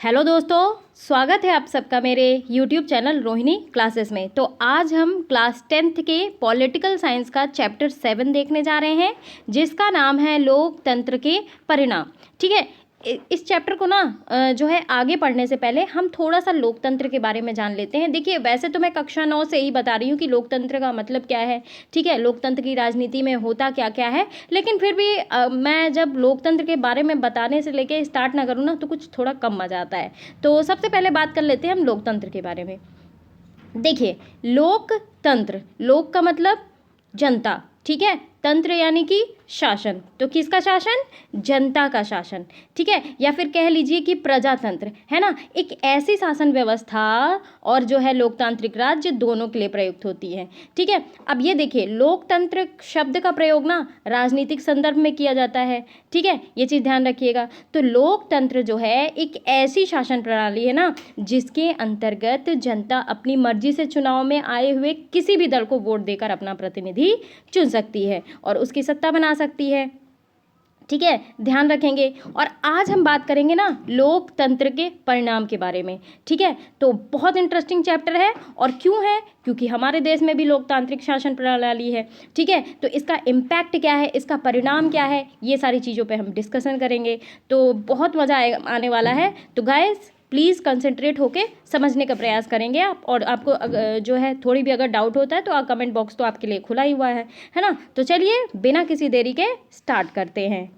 Hello दोस्तों, स्वागत है आप सबका मेरे YouTube चैनल रोहिणी क्लासेस में। तो आज हम क्लास 10th के पॉलिटिकल साइंस का चैप्टर 7 देखने जा रहे हैं, जिसका नाम है लोकतंत्र के परिणाम। ठीक है, इस चैप्टर को ना जो है आगे पढ़ने से पहले हम थोड़ा सा लोकतंत्र के बारे में जान लेते हैं। देखिए, वैसे तो मैं कक्षा 9 से ही बता रही हूँ कि लोकतंत्र का मतलब क्या है। ठीक है, लोकतंत्र की राजनीति में होता क्या क्या है, लेकिन फिर भी मैं जब लोकतंत्र के बारे में बताने से लेके स्टार्ट ना करूँ ना तो कुछ थोड़ा कम मज़ा आता है। तो सबसे पहले बात कर लेते हैं हम लोकतंत्र के बारे में। देखिए, लोकतंत्र, लोक का मतलब जनता, ठीक है, तंत्र यानी कि शासन, तो किसका शासन? जनता का शासन। ठीक है, या फिर कह लीजिए कि प्रजातंत्र, है ना, एक ऐसी शासन व्यवस्था और जो है लोकतांत्रिक राज्य दोनों के लिए प्रयुक्त होती है। ठीक है, अब ये देखिए, लोकतंत्र शब्द का प्रयोग ना राजनीतिक संदर्भ में किया जाता है। ठीक है, ये चीज़ ध्यान रखिएगा। तो लोकतंत्र जो है एक ऐसी शासन प्रणाली है ना जिसके अंतर्गत जनता अपनी मर्जी से चुनाव में आए हुए किसी भी दल को वोट देकर अपना प्रतिनिधि चुन सकती है और उसकी सत्ता बना सकती है। ठीक है, ध्यान रखेंगे। और आज हम बात करेंगे ना लोकतंत्र के परिणाम के बारे में। ठीक है, तो बहुत इंटरेस्टिंग चैप्टर है। और क्यों है? क्योंकि हमारे देश में भी लोकतांत्रिक शासन प्रणाली है। ठीक है, तो इसका इम्पैक्ट क्या है, इसका परिणाम क्या है, ये सारी चीज़ों पे हम डिस्कशन करेंगे। तो बहुत मज़ा आने वाला है। तो गाइस, प्लीज़ कंसंट्रेट होके समझने का प्रयास करेंगे आप। और आपको जो है थोड़ी भी अगर डाउट होता है तो कमेंट बॉक्स तो आपके लिए खुला ही हुआ है ना। तो चलिए बिना किसी देरी के स्टार्ट करते हैं।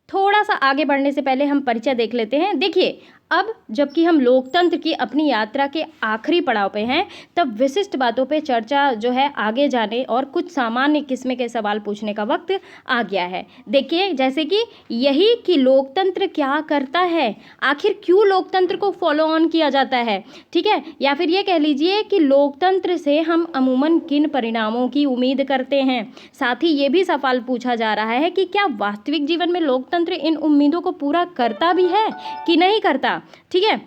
थोड़ा सा आगे बढ़ने से पहले हम परिचय देख लेते हैं। देखिए, अब जबकि हम लोकतंत्र की अपनी यात्रा के आखिरी पड़ाव पे हैं, तब विशिष्ट बातों पे चर्चा जो है आगे जाने और कुछ सामान्य किस्म के सवाल पूछने का वक्त आ गया है। देखिए, जैसे कि यही कि लोकतंत्र क्या करता है, आखिर क्यों लोकतंत्र को फॉलो ऑन किया जाता है। ठीक है, या फिर ये कह लीजिए कि लोकतंत्र से हम अमूमन किन परिणामों की उम्मीद करते हैं। साथ ही ये भी सवाल पूछा जा रहा है कि क्या वास्तविक जीवन में लोकतंत्र इन उम्मीदों को पूरा करता भी है कि नहीं करता। ठीक है,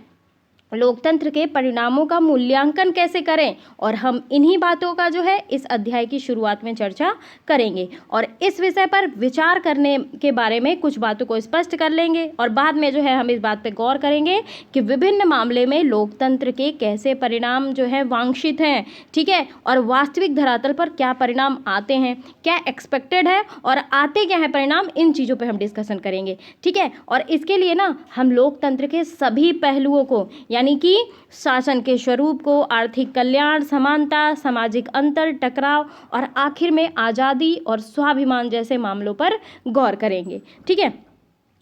लोकतंत्र के परिणामों का मूल्यांकन कैसे करें, और हम इन्हीं बातों का जो है इस अध्याय की शुरुआत में चर्चा करेंगे। और इस विषय पर विचार करने के बारे में कुछ बातों को स्पष्ट कर लेंगे और बाद में जो है हम इस बात पर गौर करेंगे कि विभिन्न मामले में लोकतंत्र के कैसे परिणाम जो है वांछित हैं। ठीक है, और वास्तविक धरातल पर क्या परिणाम आते हैं, क्या एक्सपेक्टेड है और आते क्या है परिणाम, इन चीज़ों पर हम डिस्कशन करेंगे। ठीक है, और इसके लिए ना हम लोकतंत्र के सभी पहलुओं को, यानी कि शासन के स्वरूप को, आर्थिक कल्याण, समानता, सामाजिक अंतर, टकराव और आखिर में आज़ादी और स्वाभिमान जैसे मामलों पर गौर करेंगे। ठीक है,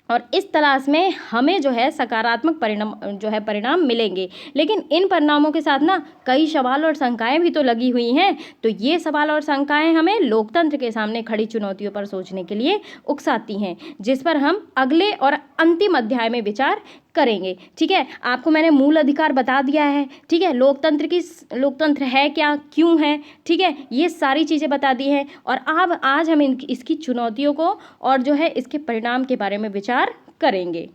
और इस तलाश में हमें जो है सकारात्मक परिणाम मिलेंगे। लेकिन इन परिणामों के साथ ना कई सवाल और शंकाएं भी तो लगी हुई हैं। तो ये सवाल और शंकाएं हमें लोकतंत्र के सामने खड़ी चुनौतियों पर सोचने के लिए उकसाती हैं, जिस पर हम अगले और अंतिम अध्याय में विचार करेंगे। ठीक है, आपको मैंने मूल अधिकार बता दिया है। ठीक है, लोकतंत्र है क्या, क्यों है, ठीक है, ये सारी चीज़ें बता दी हैं। और अब आज हम इसकी चुनौतियों को और जो है इसके परिणाम के बारे में विचार करेंगे।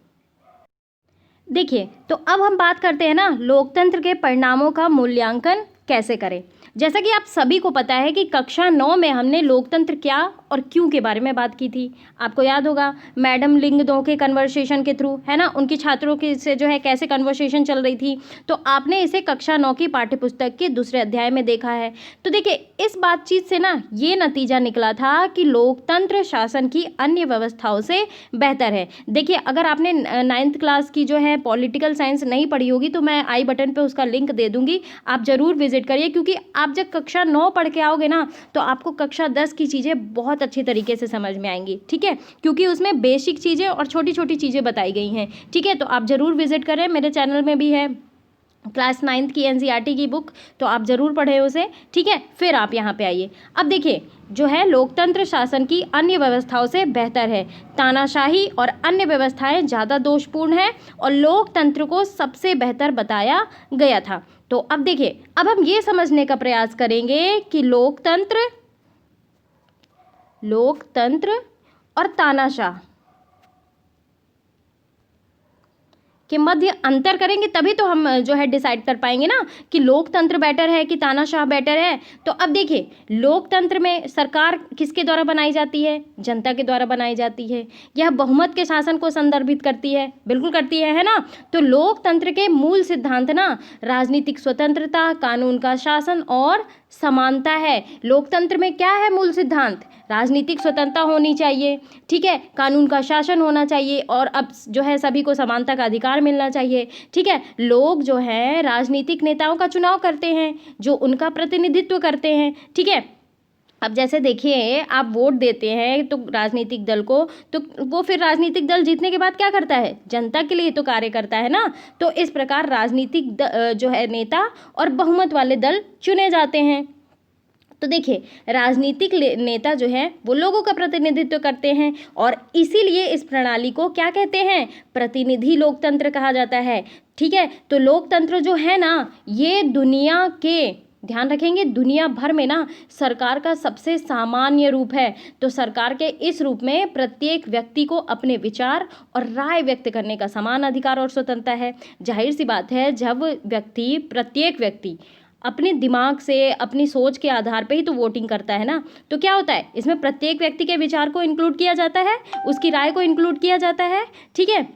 देखिए, तो अब हम बात करते हैं ना लोकतंत्र के परिणामों का मूल्यांकन कैसे करें। जैसा कि आप सभी को पता है कि कक्षा 9 में हमने लोकतंत्र क्या और क्यों के बारे में बात की थी। आपको याद होगा, मैडम लिंगदो के कन्वर्सेशन के थ्रू, है ना, उनकी छात्रों के से जो है कैसे कन्वर्सेशन चल रही थी। तो आपने इसे कक्षा 9 की पाठ्यपुस्तक के दूसरे अध्याय में देखा है। तो देखिए, इस बातचीत से ना ये नतीजा निकला था कि लोकतंत्र शासन की अन्य व्यवस्थाओं से बेहतर है। देखिए, अगर आपने 9th क्लास की जो है पॉलिटिकल साइंस नहीं पढ़ी होगी तो मैं आई बटन पे उसका लिंक दे दूंगी, आप ज़रूर विजिट करिए। क्योंकि आप जब कक्षा 9 पढ़ के आओगे ना तो आपको कक्षा 10 की चीज़ें बहुत अच्छी तरीके से समझ में आएंगी। ठीक है, क्योंकि उसमें बेसिक चीज़ें और छोटी छोटी चीज़ें बताई गई हैं। ठीक है, तो आप ज़रूर विजिट करें, मेरे चैनल में भी है क्लास 9th की NCERT की बुक, तो आप ज़रूर पढ़ें उसे। ठीक है, फिर आप यहाँ पे आइए। अब देखिए, जो है लोकतंत्र शासन की अन्य व्यवस्थाओं से बेहतर है। तानाशाही और अन्य व्यवस्थाएं ज़्यादा दोषपूर्ण हैं और लोकतंत्र को सबसे बेहतर बताया गया था। तो अब देखिए, अब हम ये समझने का प्रयास करेंगे कि लोकतंत्र और तानाशाह के मध्य अंतर करेंगे तभी तो हम जो है डिसाइड कर पाएंगे ना कि लोकतंत्र बेटर है कि तानाशाह बेटर है। तो अब देखिए, लोकतंत्र में सरकार किसके द्वारा बनाई जाती है? जनता के द्वारा बनाई जाती है। यह बहुमत के शासन को संदर्भित करती है, बिल्कुल करती है ना। तो लोकतंत्र के मूल सिद्धांत ना राजनीतिक स्वतंत्रता, कानून का शासन और समानता है। लोकतंत्र में क्या है मूल सिद्धांत? राजनीतिक स्वतंत्रता होनी चाहिए, ठीक है, कानून का शासन होना चाहिए और अब जो है सभी को समानता का अधिकार मिलना चाहिए, ठीक है। लोग जो है राजनीतिक नेताओं का चुनाव करते हैं जो उनका प्रतिनिधित्व करते हैं, ठीक है। अब जैसे देखिए, आप वोट देते हैं तो राजनीतिक दल को, तो वो फिर राजनीतिक दल जीतने के बाद क्या करता है? जनता के लिए तो कार्य करता है ना। तो इस प्रकार राजनीतिक जो है नेता और बहुमत वाले दल चुने जाते हैं। तो देखिए, राजनीतिक नेता जो है वो लोगों का प्रतिनिधित्व करते हैं और इसीलिए इस प्रणाली को क्या कहते हैं? प्रतिनिधि लोकतंत्र कहा जाता है, ठीक है। तो लोकतंत्र जो है ना, ये दुनिया के, ध्यान रखेंगे, दुनिया भर में ना सरकार का सबसे सामान्य रूप है। तो सरकार के इस रूप में प्रत्येक व्यक्ति को अपने विचार और राय व्यक्त करने का समान अधिकार और स्वतंत्रता है। जाहिर सी बात है, जब प्रत्येक व्यक्ति अपने दिमाग से, अपनी सोच के आधार पे ही तो वोटिंग करता है ना, तो क्या होता है, इसमें प्रत्येक व्यक्ति के विचार को इंक्लूड किया जाता है, उसकी राय को इंक्लूड किया जाता है, ठीक है।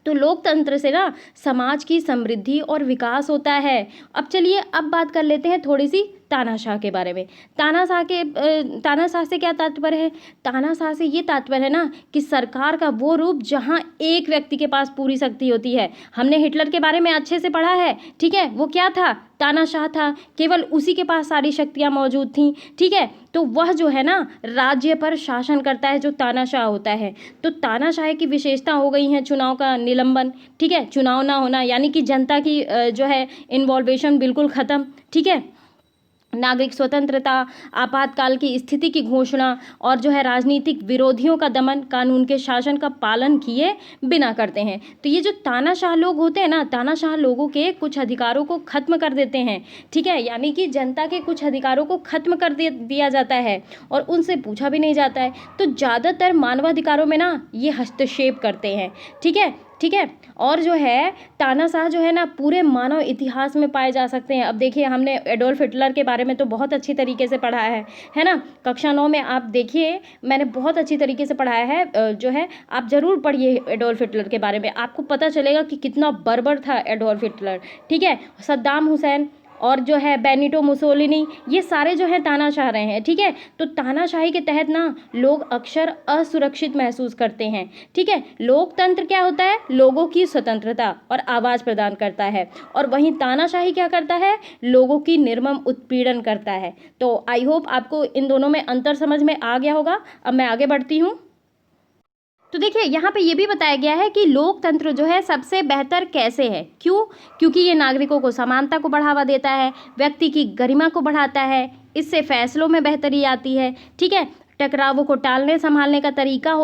तो लोकतंत्र से ना समाज की समृद्धि और विकास होता है। अब चलिए, अब बात कर लेते हैं थोड़ी सी तानाशाह के बारे में। तानाशाह से क्या तात्पर्य है? तानाशाह से ये तात्पर्य है ना कि सरकार का वो रूप जहाँ एक व्यक्ति के पास पूरी शक्ति होती है। हमने हिटलर के बारे में अच्छे से पढ़ा है, ठीक है। वो क्या था? तानाशाह था, केवल उसी के पास सारी शक्तियाँ मौजूद थीं, ठीक है। तो वह जो है ना राज्य पर शासन करता है, जो तानाशाह होता है। तो तानाशाह की विशेषता हो गई है चुनाव का निलंबन, ठीक है, चुनाव ना होना, यानी कि जनता की जो है इन्वॉल्वेशन बिल्कुल ख़त्म, ठीक है। नागरिक स्वतंत्रता, आपातकाल की स्थिति की घोषणा और जो है राजनीतिक विरोधियों का दमन कानून के शासन का पालन किए बिना करते हैं। तो ये जो तानाशाह लोग होते हैं ना, तानाशाह लोगों के कुछ अधिकारों को खत्म कर देते हैं, ठीक है, यानी कि जनता के कुछ अधिकारों को खत्म कर दिया जाता है और उनसे पूछा भी नहीं जाता है। तो ज़्यादातर मानवाधिकारों में ना ये हस्तक्षेप करते हैं, ठीक है, ठीक है। और जो है तानाशाह जो है ना पूरे मानव इतिहास में पाए जा सकते हैं। अब देखिए, हमने एडोल्फ हिटलर के बारे में तो बहुत अच्छी तरीके से पढ़ा है ना। कक्षा 9 में आप देखिए, मैंने बहुत अच्छी तरीके से पढ़ाया है, जो है आप ज़रूर पढ़िए एडोल्फ हिटलर के बारे में, आपको पता चलेगा कि कितना बर्बर था एडोल्फ हिटलर, ठीक है। सद्दाम हुसैन और जो है बेनिटो मुसोलिनी, ये सारे जो हैं तानाशाह रहे हैं, ठीक है। तो तानाशाही के तहत ना लोग अक्सर असुरक्षित महसूस करते हैं, ठीक है। लोकतंत्र क्या होता है? लोगों की स्वतंत्रता और आवाज़ प्रदान करता है, और वहीं तानाशाही क्या करता है? लोगों की निर्मम उत्पीड़न करता है। तो आई होप आपको इन दोनों में अंतर समझ में आ गया होगा। अब मैं आगे बढ़ती हूँ। तो देखिए, यहाँ पे ये भी बताया गया है कि लोकतंत्र जो है सबसे बेहतर कैसे है। क्यों? क्योंकि ये नागरिकों को समानता को बढ़ावा देता है, व्यक्ति की गरिमा को बढ़ाता है, इससे फैसलों में बेहतरी आती है, ठीक है, टकरावों को टालने संभालने का तरीका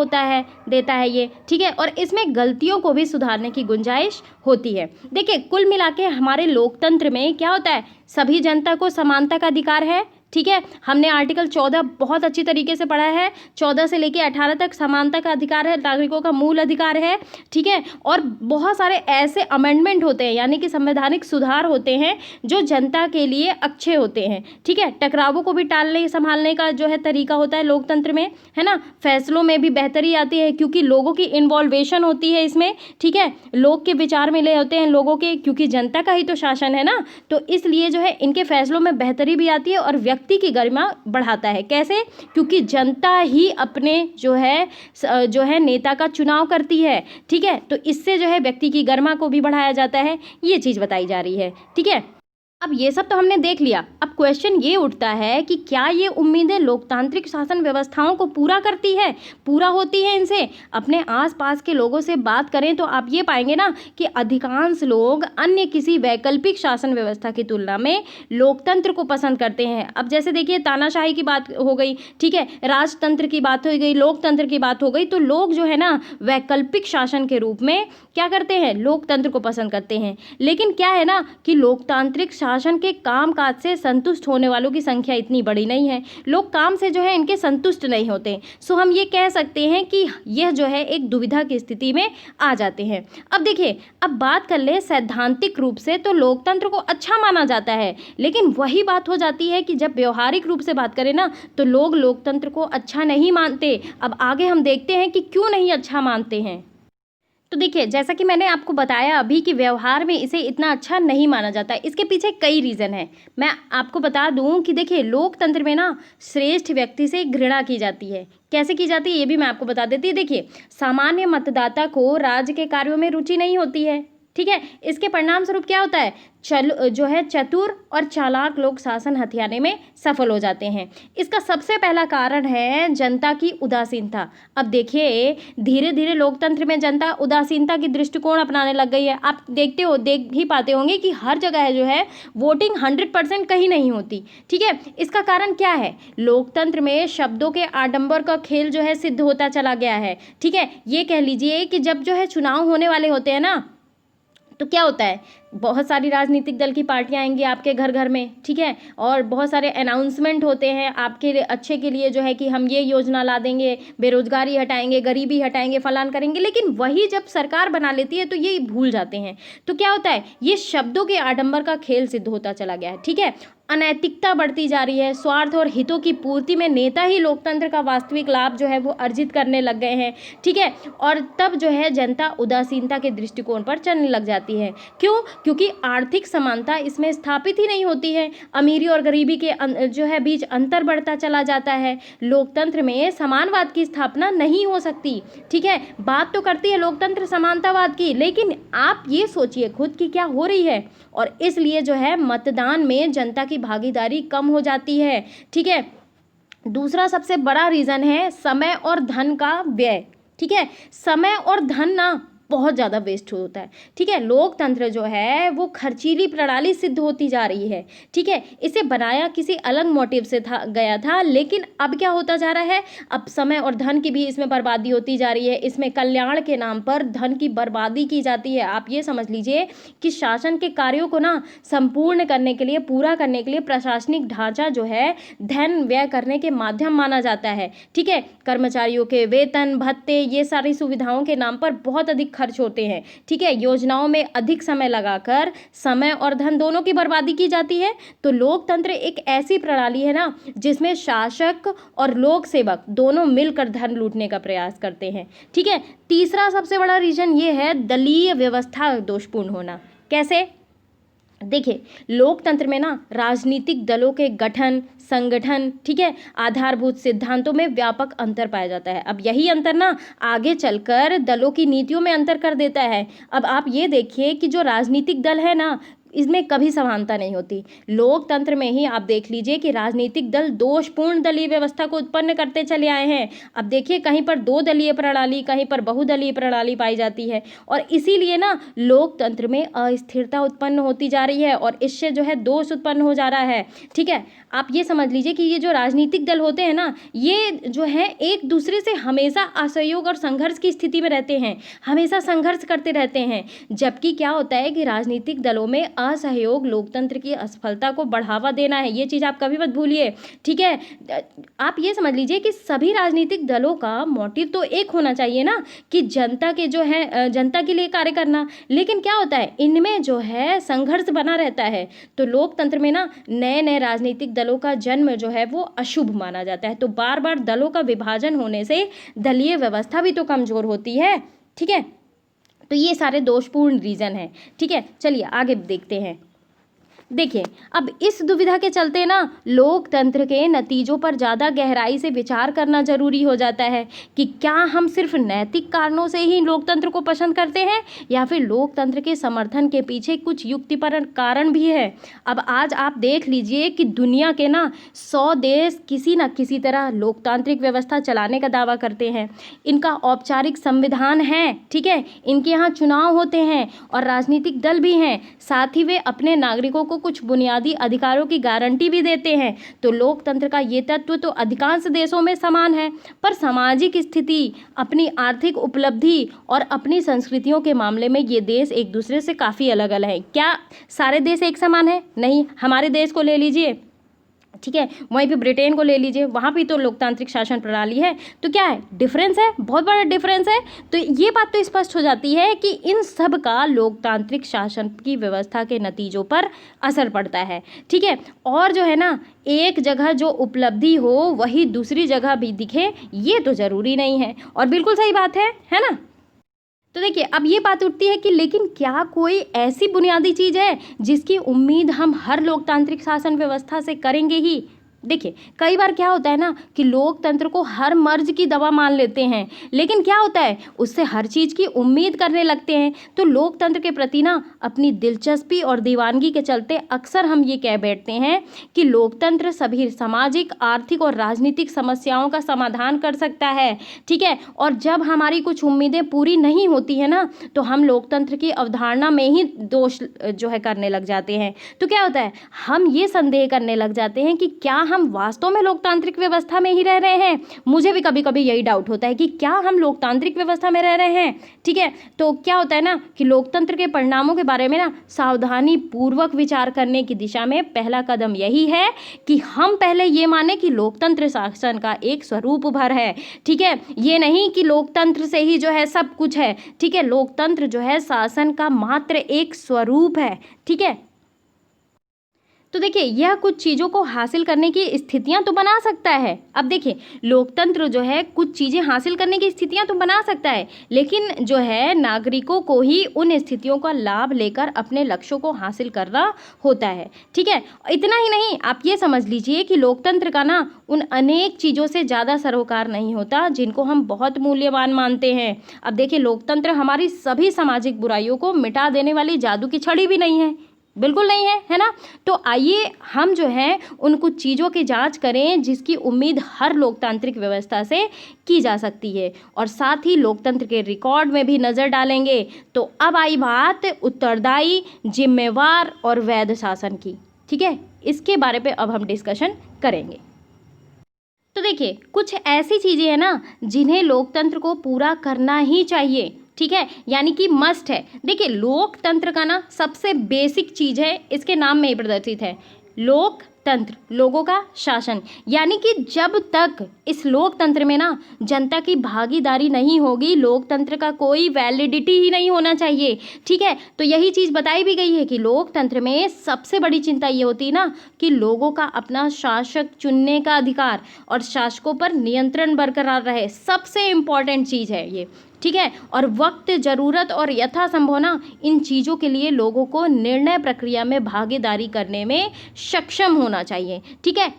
देता है ये, ठीक है, और इसमें गलतियों को भी सुधारने की गुंजाइश होती है। देखिए, कुल मिला के हमारे लोकतंत्र में क्या होता है? सभी जनता को समानता का अधिकार है, ठीक है। हमने आर्टिकल 14 बहुत अच्छी तरीके से पढ़ा है। 14 से लेकर 18 तक समानता का अधिकार है, नागरिकों का मूल अधिकार है, ठीक है। और बहुत सारे ऐसे अमेंडमेंट होते हैं, यानी कि संवैधानिक सुधार होते हैं जो जनता के लिए अच्छे होते हैं, ठीक है। टकरावों को भी टालने संभालने का जो है तरीका होता है लोकतंत्र में, है ना। फैसलों में भी बेहतरी आती है क्योंकि लोगों की इन्वॉल्वेशन होती है इसमें, ठीक है। लोग के विचार मिले होते हैं लोगों के, क्योंकि जनता का ही तो शासन है ना। तो इसलिए जो है इनके फैसलों में बेहतरी भी आती है और व्यक्ति की गरिमा बढ़ाता है। कैसे? क्योंकि जनता ही अपने जो है नेता का चुनाव करती है, ठीक है। तो इससे जो है व्यक्ति की गरिमा को भी बढ़ाया जाता है, ये चीज़ बताई जा रही है, ठीक है। अब ये सब तो हमने देख लिया। अब क्वेश्चन ये उठता है कि क्या ये उम्मीदें लोकतांत्रिक शासन व्यवस्थाओं को पूरा करती है, पूरा होती है इनसे? अपने आसपास के लोगों से बात करें तो आप ये पाएंगे ना कि अधिकांश लोग अन्य किसी वैकल्पिक शासन व्यवस्था की तुलना में लोकतंत्र को पसंद करते हैं। अब जैसे देखिए, तानाशाही की बात हो गई, ठीक है, राजतंत्र की बात हो गई, लोकतंत्र की बात हो गई, तो लोग जो है ना वैकल्पिक शासन के रूप में क्या करते हैं? लोकतंत्र को पसंद करते हैं। लेकिन क्या है ना कि लोकतांत्रिक शासन के कामकाज से संतुष्ट होने वालों की संख्या इतनी बड़ी नहीं है। लोग काम से जो है इनके संतुष्ट नहीं होते। सो हम ये कह सकते हैं कि यह जो है एक दुविधा की स्थिति में आ जाते हैं। अब देखिए, अब बात कर ले सैद्धांतिक रूप से तो लोकतंत्र को अच्छा माना जाता है, लेकिन वही बात हो जाती है कि जब व्यवहारिक रूप से बात करें ना तो लोग लोकतंत्र को अच्छा नहीं मानते। अब आगे हम देखते हैं कि क्यों नहीं अच्छा मानते हैं। तो देखिए, जैसा कि मैंने आपको बताया अभी कि व्यवहार में इसे इतना अच्छा नहीं माना जाता है, इसके पीछे कई रीज़न है। मैं आपको बता दूं कि देखिए, लोकतंत्र में ना श्रेष्ठ व्यक्ति से घृणा की जाती है। कैसे की जाती है ये भी मैं आपको बता देती हूँ। देखिए, सामान्य मतदाता को राज्य के कार्यों में रुचि नहीं होती है, ठीक है। इसके परिणाम स्वरूप क्या होता है, जो है चतुर और चालाक लोग शासन हथियाने में सफल हो जाते हैं। इसका सबसे पहला कारण है जनता की उदासीनता। अब देखिए, धीरे धीरे लोकतंत्र में जनता उदासीनता की दृष्टिकोण अपनाने लग गई है। आप देख ही पाते होंगे कि हर जगह जो है वोटिंग 100% कहीं नहीं होती, ठीक है। इसका कारण क्या है, लोकतंत्र में शब्दों के आडंबर का खेल जो है सिद्ध होता चला गया है, ठीक है। ये कह लीजिए कि जब जो है चुनाव होने वाले होते हैं ना, तो क्या होता है, बहुत सारी राजनीतिक दल की पार्टियां आएंगी आपके घर घर में, ठीक है, और बहुत सारे अनाउंसमेंट होते हैं आपके अच्छे के लिए, जो है कि हम ये योजना ला देंगे, बेरोजगारी हटाएंगे, गरीबी हटाएंगे, फलान करेंगे। लेकिन वही जब सरकार बना लेती है तो ये भूल जाते हैं। तो क्या होता है, ये शब्दों के आडंबर का खेल सिद्ध होता चला गया है, ठीक है। अनैतिकता बढ़ती जा रही है, स्वार्थ और हितों की पूर्ति में नेता ही लोकतंत्र का वास्तविक लाभ जो है वो अर्जित करने लग गए हैं, ठीक है। और तब जो है जनता उदासीनता के दृष्टिकोण पर चलने लग जाती है। क्यों? क्योंकि आर्थिक समानता इसमें स्थापित ही नहीं होती है। अमीरी और गरीबी के जो है बीच अंतर बढ़ता चला जाता है। लोकतंत्र में समानवाद की स्थापना नहीं हो सकती, ठीक है। बात तो करती है लोकतंत्र समानतावाद की, लेकिन आप ये सोचिए खुद की क्या हो रही है। और इसलिए जो है मतदान में जनता की भागीदारी कम हो जाती है, ठीक है। दूसरा सबसे बड़ा रीज़न है समय और धन का व्यय, ठीक है। समय और धन ना बहुत ज़्यादा वेस्ट होता है, ठीक है। लोकतंत्र जो है वो खर्चीली प्रणाली सिद्ध होती जा रही है, ठीक है। इसे बनाया किसी अलग मोटिव से गया था, लेकिन अब क्या होता जा रहा है, अब समय और धन की भी इसमें बर्बादी होती जा रही है। इसमें कल्याण के नाम पर धन की बर्बादी की जाती है। आप ये समझ लीजिए कि शासन के कार्यों को ना संपूर्ण करने के लिए, पूरा करने के लिए प्रशासनिक ढांचा जो है धन व्यय करने के माध्यम माना जाता है, ठीक है। कर्मचारियों के वेतन भत्ते, ये सारी सुविधाओं के नाम पर बहुत अधिक खर्च होते हैं, ठीक है। योजनाओं में अधिक समय लगाकर समय और धन दोनों की बर्बादी की जाती है। तो लोकतंत्र एक ऐसी प्रणाली है ना जिसमें शासक और लोक सेवक दोनों मिलकर धन लूटने का प्रयास करते हैं, ठीक है। तीसरा सबसे बड़ा रीजन ये है दलीय व्यवस्था दोषपूर्ण होना। कैसे? देखिए, लोकतंत्र में ना राजनीतिक दलों के गठन, संगठन, ठीक है, आधारभूत सिद्धांतों में व्यापक अंतर पाया जाता है। अब यही अंतर ना आगे चलकर दलों की नीतियों में अंतर कर देता है। अब आप ये देखिए कि जो राजनीतिक दल है ना, इसमें कभी समानता नहीं होती। लोकतंत्र में ही आप देख लीजिए कि राजनीतिक दल दोषपूर्ण दलीय व्यवस्था को उत्पन्न करते चले आए हैं। अब देखिए, कहीं पर दो दलीय प्रणाली, कहीं पर बहुदलीय प्रणाली पाई जाती है, और इसीलिए ना लोकतंत्र में अस्थिरता उत्पन्न होती जा रही है और इससे जो है दोष उत्पन्न हो जा रहा है, ठीक है। आप ये समझ लीजिए कि ये जो राजनीतिक दल होते हैं ना, ये जो है एक दूसरे से हमेशा असहयोग और संघर्ष की स्थिति में रहते हैं, हमेशा संघर्ष करते रहते हैं। जबकि क्या होता है कि राजनीतिक दलों में असहयोग लोकतंत्र की असफलता को बढ़ावा देना है। ये चीज़ आप कभी मत भूलिए, ठीक है। आप ये समझ लीजिए कि सभी राजनीतिक दलों का मोटिव तो एक होना चाहिए ना, कि जनता के जो है जनता के लिए कार्य करना। लेकिन क्या होता है, इनमें जो है संघर्ष बना रहता है। तो लोकतंत्र में ना नए नए राजनीतिक दलों का जन्म जो है वो अशुभ माना जाता है। तो बार बार दलों का विभाजन होने से दलीय व्यवस्था भी तो कमजोर होती है, ठीक है। तो ये सारे दोषपूर्ण रीज़न हैं, ठीक है। चलिए आगे देखते हैं। देखिए, अब इस दुविधा के चलते ना लोकतंत्र के नतीजों पर ज़्यादा गहराई से विचार करना जरूरी हो जाता है कि क्या हम सिर्फ नैतिक कारणों से ही लोकतंत्र को पसंद करते हैं या फिर लोकतंत्र के समर्थन के पीछे कुछ युक्तिपरक कारण भी है। अब आज आप देख लीजिए कि दुनिया के ना 100 देश किसी न किसी तरह लोकतांत्रिक व्यवस्था चलाने का दावा करते हैं। इनका औपचारिक संविधान है, ठीक है, इनके यहाँ चुनाव होते हैं और राजनीतिक दल भी हैं। साथ ही वे अपने नागरिकों को को कुछ बुनियादी अधिकारों की गारंटी भी देते हैं। तो लोकतंत्र का ये तत्व तो अधिकांश देशों में समान है, पर सामाजिक स्थिति, अपनी आर्थिक उपलब्धि और अपनी संस्कृतियों के मामले में ये देश एक दूसरे से काफ़ी अलग अलग हैं। क्या सारे देश एक समान है? नहीं। हमारे देश को ले लीजिए, ठीक है, वहीं पे ब्रिटेन को ले लीजिए, वहाँ भी तो लोकतांत्रिक शासन प्रणाली है। तो क्या है, डिफरेंस है, बहुत बड़ा डिफरेंस है। तो ये बात तो स्पष्ट हो जाती है कि इन सब का लोकतांत्रिक शासन की व्यवस्था के नतीजों पर असर पड़ता है, ठीक है। और जो है ना, एक जगह जो उपलब्धि हो वही दूसरी जगह भी दिखे, ये तो ज़रूरी नहीं है। और बिल्कुल सही बात है ना। तो देखिए, अब ये बात उठती है कि लेकिन क्या कोई ऐसी बुनियादी चीज़ है जिसकी उम्मीद हम हर लोकतांत्रिक शासन व्यवस्था से करेंगे ही? देखिए, कई बार क्या होता है ना कि लोकतंत्र को हर मर्ज की दवा मान लेते हैं, लेकिन क्या होता है, उससे हर चीज़ की उम्मीद करने लगते हैं। तो लोकतंत्र के प्रति ना अपनी दिलचस्पी और दीवानगी के चलते अक्सर हम ये कह बैठते हैं कि लोकतंत्र सभी सामाजिक, आर्थिक और राजनीतिक समस्याओं का समाधान कर सकता है, ठीक है। और जब हमारी कुछ उम्मीदें पूरी नहीं होती है ना, तो हम लोकतंत्र की अवधारणा में ही दोष जो है करने लग जाते हैं। तो क्या होता है, हम ये संदेह करने लग जाते हैं कि क्या हम वास्तव में लोकतांत्रिक व्यवस्था में ही रह रहे हैं। मुझे भी कभी कभी यही डाउट होता है कि क्या हम लोकतांत्रिक व्यवस्था में रह रहे हैं, ठीक है। तो क्या होता है ना कि लोकतंत्र के परिणामों के बारे में ना सावधानी पूर्वक विचार करने की दिशा में पहला कदम यही है कि हम पहले ये माने कि लोकतंत्र शासन का एक स्वरूप भर है, ठीक है। ये नहीं कि लोकतंत्र से ही जो है सब कुछ है, ठीक है। लोकतंत्र जो है शासन का मात्र एक स्वरूप है, ठीक है। तो देखिए, यह कुछ चीज़ों को हासिल करने की स्थितियां तो बना सकता है। अब देखिए, लोकतंत्र जो है कुछ चीज़ें हासिल करने की स्थितियां तो बना सकता है, लेकिन जो है नागरिकों को ही उन स्थितियों का लाभ लेकर अपने लक्ष्यों को हासिल करना होता है, ठीक है। इतना ही नहीं, आप ये समझ लीजिए कि लोकतंत्र का ना उन अनेक चीज़ों से ज़्यादा सरोकार नहीं होता जिनको हम बहुत मूल्यवान मानते हैं। अब देखिए, लोकतंत्र हमारी सभी सामाजिक बुराइयों को मिटा देने वाली जादू की छड़ी भी नहीं है, बिल्कुल नहीं है ना। तो आइए हम जो है उन कुछ चीज़ों की जांच करें जिसकी उम्मीद हर लोकतांत्रिक व्यवस्था से की जा सकती है, और साथ ही लोकतंत्र के रिकॉर्ड में भी नज़र डालेंगे। तो अब आई बात उत्तरदायी, जिम्मेवार और वैध शासन की, ठीक है। इसके बारे पे अब हम डिस्कशन करेंगे। तो देखिए, कुछ ऐसी चीज़ें हैं ना जिन्हें लोकतंत्र को पूरा करना ही चाहिए, ठीक है, यानी कि मस्ट है। देखिए, लोकतंत्र का ना सबसे बेसिक चीज़ है, इसके नाम में ही प्रदर्शित है, लोकतंत्र, लोगों का शासन। यानी कि जब तक इस लोकतंत्र में ना जनता की भागीदारी नहीं होगी, लोकतंत्र का कोई वैलिडिटी ही नहीं होना चाहिए, ठीक है। तो यही चीज़ बताई भी गई है कि लोकतंत्र में सबसे बड़ी चिंता ये होती है ना कि लोगों का अपना शासक चुनने का अधिकार और शासकों पर नियंत्रण बरकरार रहे, सबसे इम्पॉर्टेंट चीज़ है ये, ठीक है। और वक्त, ज़रूरत और यथासंभव ना इन चीज़ों के लिए लोगों को निर्णय प्रक्रिया में भागीदारी करने में सक्षम होना चाहिए, ठीक है,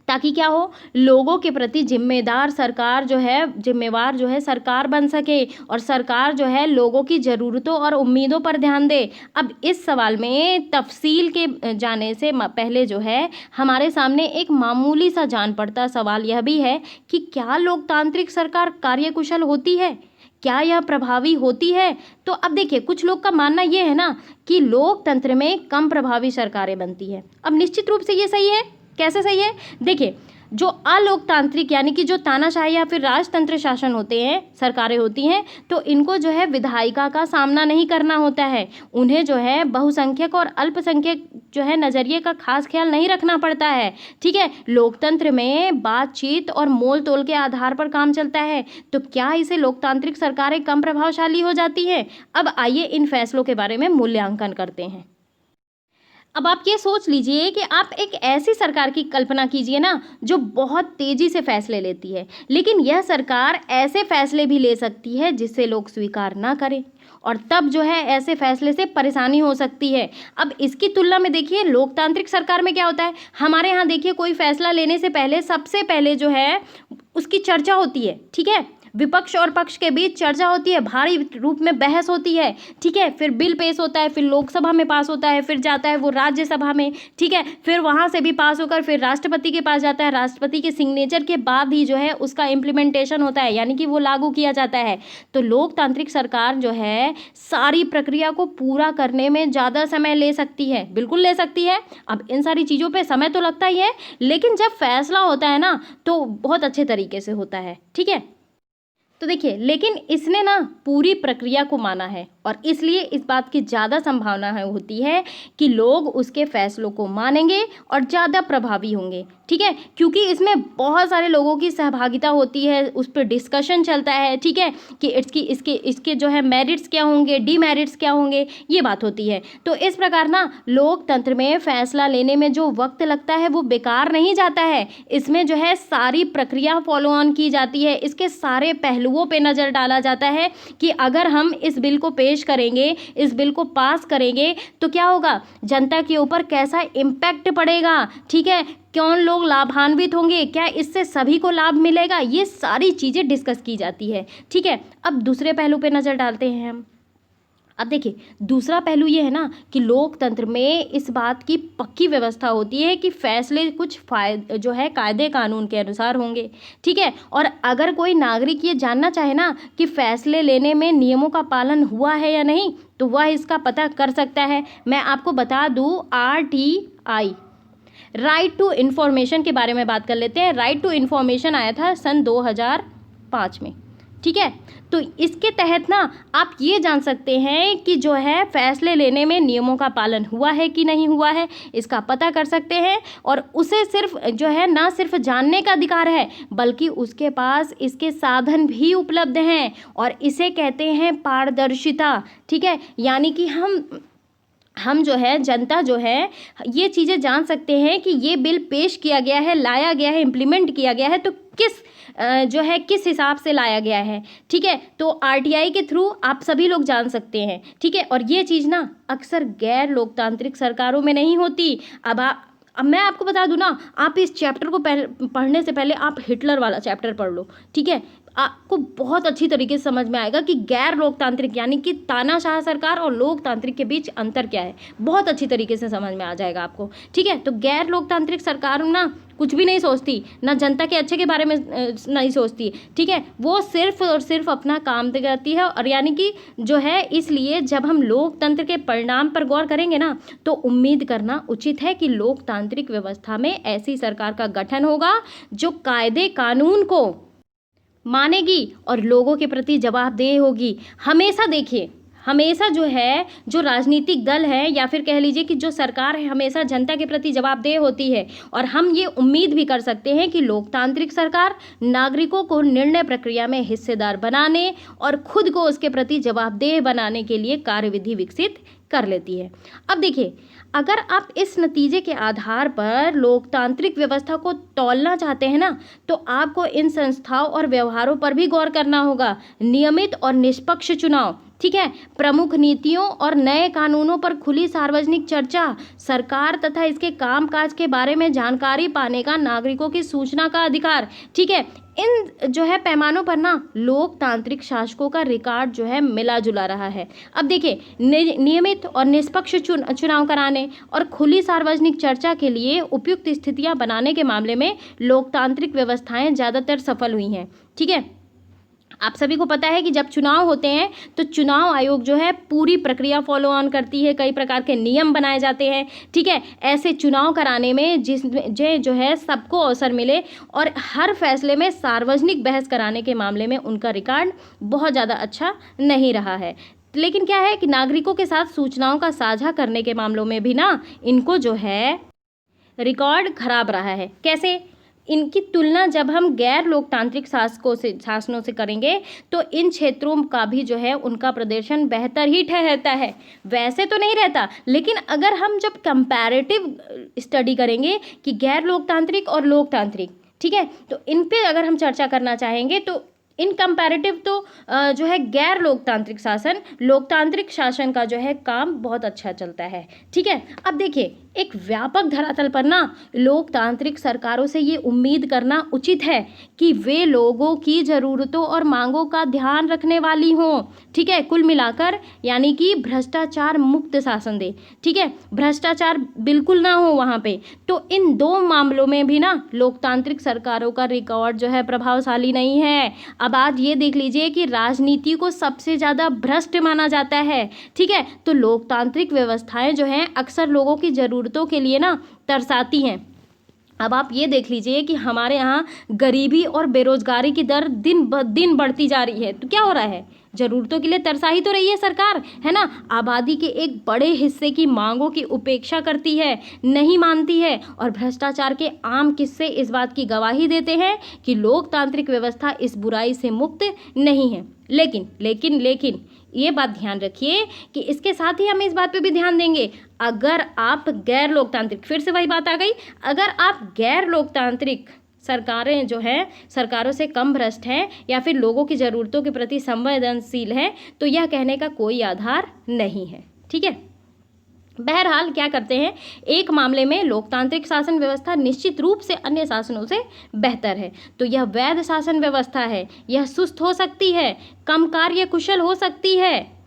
ताकि क्या हो, लोगों के प्रति जिम्मेवार जो है सरकार बन सके, और सरकार जो है लोगों की ज़रूरतों और उम्मीदों पर ध्यान दे। अब इस सवाल में तफसील के जाने से पहले जो है हमारे सामने एक मामूली सा जान पड़ता सवाल यह भी है कि क्या लोकतांत्रिक सरकार कार्यकुशल होती है, क्या यह प्रभावी होती है। तो अब देखिए, कुछ लोग का मानना ये है ना कि लोकतंत्र में कम प्रभावी सरकारें बनती है। अब निश्चित रूप से ये सही है। कैसे सही है? देखिए, जो अलोकतांत्रिक यानी कि जो तानाशाही या फिर राजतंत्र शासन होते हैं, सरकारें होती हैं, तो इनको जो है विधायिका का सामना नहीं करना होता है। उन्हें जो है बहुसंख्यक और अल्पसंख्यक जो है नज़रिए का खास ख्याल नहीं रखना पड़ता है, ठीक है। लोकतंत्र में बातचीत और मोल तोल के आधार पर काम चलता है। तो क्या इसे लोकतांत्रिक सरकारें कम प्रभावशाली हो जाती हैं? अब आइए इन फैसलों के बारे में मूल्यांकन करते हैं। अब आप ये सोच लीजिए कि आप एक ऐसी सरकार की कल्पना कीजिए ना जो बहुत तेज़ी से फैसले लेती है, लेकिन यह सरकार ऐसे फैसले भी ले सकती है जिससे लोग स्वीकार ना करें, और तब जो है ऐसे फैसले से परेशानी हो सकती है। अब इसकी तुलना में देखिए, लोकतांत्रिक सरकार में क्या होता है, हमारे यहाँ देखिए कोई फैसला लेने से पहले सबसे पहले जो है उसकी चर्चा होती है, ठीक है। विपक्ष और पक्ष के बीच चर्चा होती है, भारी रूप में बहस होती है, ठीक है, फिर बिल पेश होता है, फिर लोकसभा में पास होता है, फिर जाता है वो राज्यसभा में, ठीक है, फिर वहाँ से भी पास होकर फिर राष्ट्रपति के पास जाता है, राष्ट्रपति के सिग्नेचर के बाद ही जो है उसका इम्प्लीमेंटेशन होता है, यानी कि वो लागू किया जाता है। तो लोकतांत्रिक सरकार जो है सारी प्रक्रिया को पूरा करने में ज़्यादा समय ले सकती है, बिल्कुल ले सकती है। अब इन सारी चीज़ों पे समय तो लगता ही है, लेकिन जब फैसला होता है ना तो बहुत अच्छे तरीके से होता है, ठीक है। तो देखिए, लेकिन इसने ना पूरी प्रक्रिया को माना है और इसलिए इस बात की ज़्यादा संभावना होती है कि लोग उसके फैसलों को मानेंगे और ज़्यादा प्रभावी होंगे, ठीक है, क्योंकि इसमें बहुत सारे लोगों की सहभागिता होती है, उस पर डिस्कशन चलता है, ठीक है, कि इसके जो है मेरिट्स क्या होंगे, डीमेरिट्स क्या होंगे, ये बात होती है। तो इस प्रकार ना लोकतंत्र में फैसला लेने में जो वक्त लगता है वो बेकार नहीं जाता है, इसमें जो है सारी प्रक्रिया फॉलो ऑन की जाती है, इसके सारे पहलुओं पे नज़र डाला जाता है कि अगर हम इस बिल को पेश करेंगे, इस बिल को पास करेंगे तो क्या होगा, जनता के ऊपर कैसा इम्पैक्ट पड़ेगा, ठीक है, कौन लोग लाभान्वित होंगे, क्या इससे सभी को लाभ मिलेगा, ये सारी चीज़ें डिस्कस की जाती है, ठीक है। अब दूसरे पहलू पे नज़र डालते हैं हम। अब देखिए, दूसरा पहलू ये है ना कि लोकतंत्र में इस बात की पक्की व्यवस्था होती है कि फैसले कुछ जो है कायदे कानून के अनुसार होंगे, ठीक है, और अगर कोई नागरिक ये जानना चाहे ना कि फैसले लेने में नियमों का पालन हुआ है या नहीं तो वह इसका पता कर सकता है। मैं आपको बता दूँ, RTI राइट टू इन्फॉर्मेशन के बारे में बात कर लेते हैं। राइट टू इन्फॉर्मेशन आया था सन 2005 में, ठीक है। तो इसके तहत ना आप ये जान सकते हैं कि जो है फैसले लेने में नियमों का पालन हुआ है कि नहीं हुआ है, इसका पता कर सकते हैं। और उसे सिर्फ जो है ना सिर्फ जानने का अधिकार है बल्कि उसके पास इसके साधन भी उपलब्ध हैं और इसे कहते हैं पारदर्शिता, ठीक है, यानी कि हम जो है जनता जो है ये चीज़ें जान सकते हैं कि ये बिल पेश किया गया है, लाया गया है, इम्प्लीमेंट किया गया है तो जो है किस हिसाब से लाया गया है, ठीक है। तो RTI के थ्रू आप सभी लोग जान सकते हैं, ठीक है। और ये चीज़ ना अक्सर गैर लोकतांत्रिक सरकारों में नहीं होती। अब मैं आपको बता दूं ना, आप इस चैप्टर को पढ़ने से पहले आप हिटलर वाला चैप्टर पढ़ लो, ठीक है, आपको बहुत अच्छी तरीके से समझ में आएगा कि गैर लोकतांत्रिक यानी कि तानाशाह सरकार और लोकतांत्रिक के बीच अंतर क्या है, बहुत अच्छी तरीके से समझ में आ जाएगा आपको, ठीक है। तो गैर लोकतांत्रिक सरकार ना कुछ भी नहीं सोचती, ना जनता के अच्छे के बारे में नहीं सोचती, ठीक है, वो सिर्फ और सिर्फ अपना काम करती है। और यानी कि जो है इसलिए जब हम लोकतंत्र के परिणाम पर गौर करेंगे ना तो उम्मीद करना उचित है कि लोकतांत्रिक व्यवस्था में ऐसी सरकार का गठन होगा जो कायदे कानून को मानेगी और लोगों के प्रति जवाबदेह होगी। हमेशा देखिए, हमेशा जो है जो राजनीतिक दल है या फिर कह लीजिए कि जो सरकार है हमेशा जनता के प्रति जवाबदेह होती है। और हम ये उम्मीद भी कर सकते हैं कि लोकतांत्रिक सरकार नागरिकों को निर्णय प्रक्रिया में हिस्सेदार बनाने और खुद को उसके प्रति जवाबदेह बनाने के लिए कार्यविधि विकसित कर लेती है। अब देखिए, अगर आप इस नतीजे के आधार पर लोकतांत्रिक व्यवस्था को तौलना चाहते हैं ना तो आपको इन संस्थाओं और व्यवहारों पर भी गौर करना होगा। नियमित और निष्पक्ष चुनाव, ठीक है, प्रमुख नीतियों और नए कानूनों पर खुली सार्वजनिक चर्चा, सरकार तथा इसके कामकाज के बारे में जानकारी पाने का नागरिकों की सूचना का अधिकार, ठीक है, इन जो है पैमानों पर ना लोकतांत्रिक शासकों का रिकॉर्ड जो है मिला जुला रहा है। अब देखिए, नियमित और निष्पक्ष चुनाव कराने और खुली सार्वजनिक चर्चा के लिए उपयुक्त स्थितियां बनाने के मामले में लोकतांत्रिक व्यवस्थाएं ज़्यादातर सफल हुई हैं, ठीक है। आप सभी को पता है कि जब चुनाव होते हैं तो चुनाव आयोग जो है पूरी प्रक्रिया फॉलो ऑन करती है, कई प्रकार के नियम बनाए जाते हैं, ठीक है। ऐसे चुनाव कराने में जो है सबको अवसर मिले और हर फैसले में सार्वजनिक बहस कराने के मामले में उनका रिकॉर्ड बहुत ज़्यादा अच्छा नहीं रहा है। लेकिन क्या है कि नागरिकों के साथ सूचनाओं का साझा करने के मामलों में भी ना इनको जो है रिकॉर्ड खराब रहा है। कैसे? इनकी तुलना जब हम गैर लोकतांत्रिक शासनों से करेंगे तो इन क्षेत्रों का भी जो है उनका प्रदर्शन बेहतर ही ठहरता है। वैसे तो नहीं रहता, लेकिन अगर हम जब कंपैरेटिव स्टडी करेंगे कि गैर लोकतांत्रिक और लोकतांत्रिक, ठीक है, तो इन पे अगर हम चर्चा करना चाहेंगे तो इन कंपैरेटिव तो जो है गैर लोकतांत्रिक शासन का जो है काम बहुत अच्छा चलता है। ठीक है, अब देखिए एक व्यापक धरातल पर ना लोकतांत्रिक सरकारों से ये उम्मीद करना उचित है कि वे लोगों की ज़रूरतों और मांगों का ध्यान रखने वाली हों। ठीक है, कुल मिलाकर यानी कि भ्रष्टाचार मुक्त शासन दे। ठीक है, भ्रष्टाचार बिल्कुल ना हो वहाँ पे। तो इन दो मामलों में भी ना लोकतांत्रिक सरकारों का रिकॉर्ड जो है प्रभावशाली नहीं है। अब आज ये देख लीजिए कि राजनीति को सबसे ज़्यादा भ्रष्ट माना जाता है। ठीक है, तो लोकतांत्रिक व्यवस्थाएं जो हैं अक्सर लोगों की ज़रूरतों के लिए ना तरसाती हैं। अब आप ये देख लीजिए कि हमारे यहाँ गरीबी और बेरोजगारी की दर दिन ब दिन बढ़ती जा रही है। तो क्या हो रहा है, ज़रूरतों के लिए तरसा ही तो रही है सरकार, है ना। आबादी के एक बड़े हिस्से की मांगों की उपेक्षा करती है, नहीं मानती है। और भ्रष्टाचार के आम किस्से इस बात की गवाही देते हैं कि लोकतांत्रिक व्यवस्था इस बुराई से मुक्त नहीं है। लेकिन लेकिन लेकिन ये बात ध्यान रखिए कि इसके साथ ही हम इस बात पे भी ध्यान देंगे, अगर आप गैर लोकतांत्रिक, फिर से वही बात आ गई, अगर आप गैर लोकतांत्रिक सरकारें जो हैं सरकारों से कम भ्रष्ट हैं या फिर लोगों की ज़रूरतों के प्रति संवेदनशील हैं, तो यह कहने का कोई आधार नहीं है। ठीक है, बहरहाल क्या करते हैं, एक मामले में लोकतांत्रिक शासन व्यवस्था निश्चित रूप से अन्य शासनों से बेहतर है। तो यह वैध शासन व्यवस्था है, यह सुस्त हो सकती है, कम कार्य कुशल हो सकती है,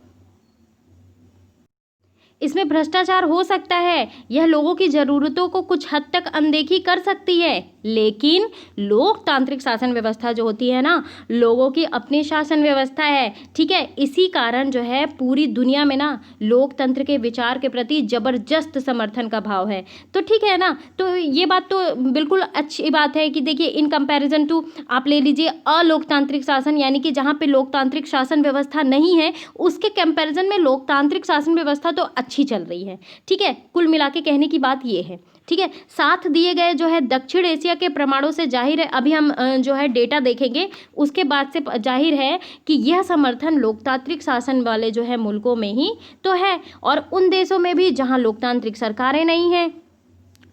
इसमें भ्रष्टाचार हो सकता है, यह लोगों की ज़रूरतों को कुछ हद तक अनदेखी कर सकती है। लेकिन लोकतांत्रिक शासन व्यवस्था जो होती है ना, लोगों की अपनी शासन व्यवस्था है। ठीक है, इसी कारण जो है पूरी दुनिया में ना लोकतंत्र के विचार के प्रति ज़बरदस्त समर्थन का भाव है। तो ठीक है ना, तो ये बात तो बिल्कुल अच्छी बात है कि देखिए इन कंपैरिजन टू आप ले लीजिए अलोकतांत्रिक शासन, यानी कि जहाँ पे लोकतांत्रिक शासन व्यवस्था नहीं है, उसके कंपैरिजन में लोकतांत्रिक शासन व्यवस्था तो अच्छी चल रही है। ठीक है, कुल मिला के कहने की बात ये है। ठीक है, साथ दिए गए जो है दक्षिण एशिया के प्रमाणों से जाहिर है, अभी हम जो है डेटा देखेंगे उसके बाद से जाहिर है कि यह समर्थन लोकतांत्रिक शासन वाले जो है मुल्कों में ही तो है, और उन देशों में भी जहां लोकतांत्रिक सरकारें नहीं हैं।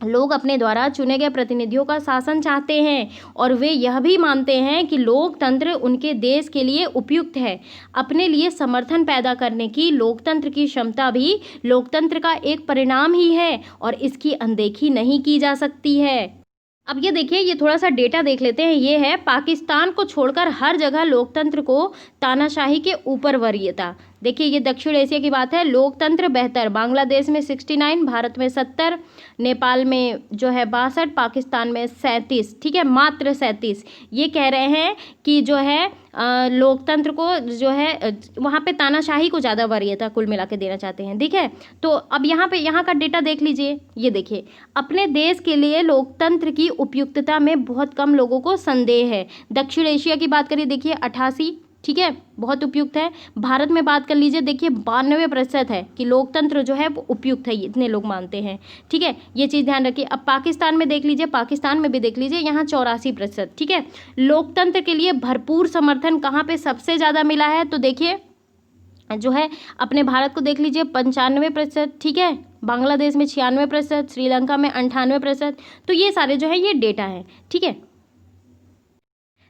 लोग अपने द्वारा चुने गए प्रतिनिधियों का शासन चाहते हैं और वे यह भी मानते हैं कि लोकतंत्र उनके देश के लिए उपयुक्त है। अपने लिए समर्थन पैदा करने की लोकतंत्र की क्षमता भी लोकतंत्र का एक परिणाम ही है और इसकी अनदेखी नहीं की जा सकती है। अब ये देखिए, ये थोड़ा सा डेटा देख लेते हैं। ये है पाकिस्तान को छोड़कर हर जगह लोकतंत्र को तानाशाही के ऊपर वरीयता। देखिए ये दक्षिण एशिया की बात है, लोकतंत्र बेहतर, बांग्लादेश में 69, भारत में 70, नेपाल में जो है 62, पाकिस्तान में 37। ठीक है, मात्र 37। ये कह रहे हैं कि जो है लोकतंत्र को जो है वहाँ पे तानाशाही को ज़्यादा वरीयता कुल मिला के देना चाहते हैं। ठीक है, तो अब यहाँ का डेटा देख लीजिए। ये देखिए, अपने देश के लिए लोकतंत्र की उपयुक्तता में बहुत कम लोगों को संदेह है। दक्षिण एशिया की बात करिए, देखिए 88। ठीक है, बहुत उपयुक्त है। भारत में बात कर लीजिए, देखिए 92% है कि लोकतंत्र जो है वो उपयुक्त है, इतने लोग मानते हैं। ठीक है, ये चीज़ ध्यान रखिए। अब पाकिस्तान में देख लीजिए, पाकिस्तान में भी देख लीजिए, यहाँ 84%। ठीक है, लोकतंत्र के लिए भरपूर समर्थन कहाँ पे सबसे ज़्यादा मिला है, तो देखिए जो है अपने भारत को देख लीजिए 95%। ठीक है, बांग्लादेश में 96%, श्रीलंका में 98%। तो ये सारे जो है ये डेटा हैं। ठीक है,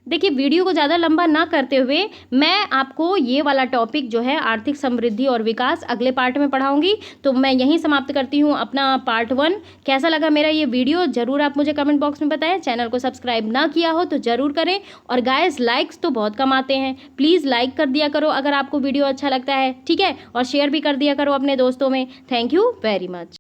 देखिए वीडियो को ज़्यादा लंबा ना करते हुए मैं आपको ये वाला टॉपिक जो है आर्थिक समृद्धि और विकास अगले पार्ट में पढ़ाऊंगी। तो मैं यहीं समाप्त करती हूँ अपना पार्ट 1। कैसा लगा मेरा ये वीडियो ज़रूर आप मुझे कमेंट बॉक्स में बताएं। चैनल को सब्सक्राइब ना किया हो तो ज़रूर करें। और गाइस लाइक्स तो बहुत कम आते हैं, प्लीज़ लाइक कर दिया करो अगर आपको वीडियो अच्छा लगता है। ठीक है, और शेयर भी कर दिया करो अपने दोस्तों में। Thank you very much.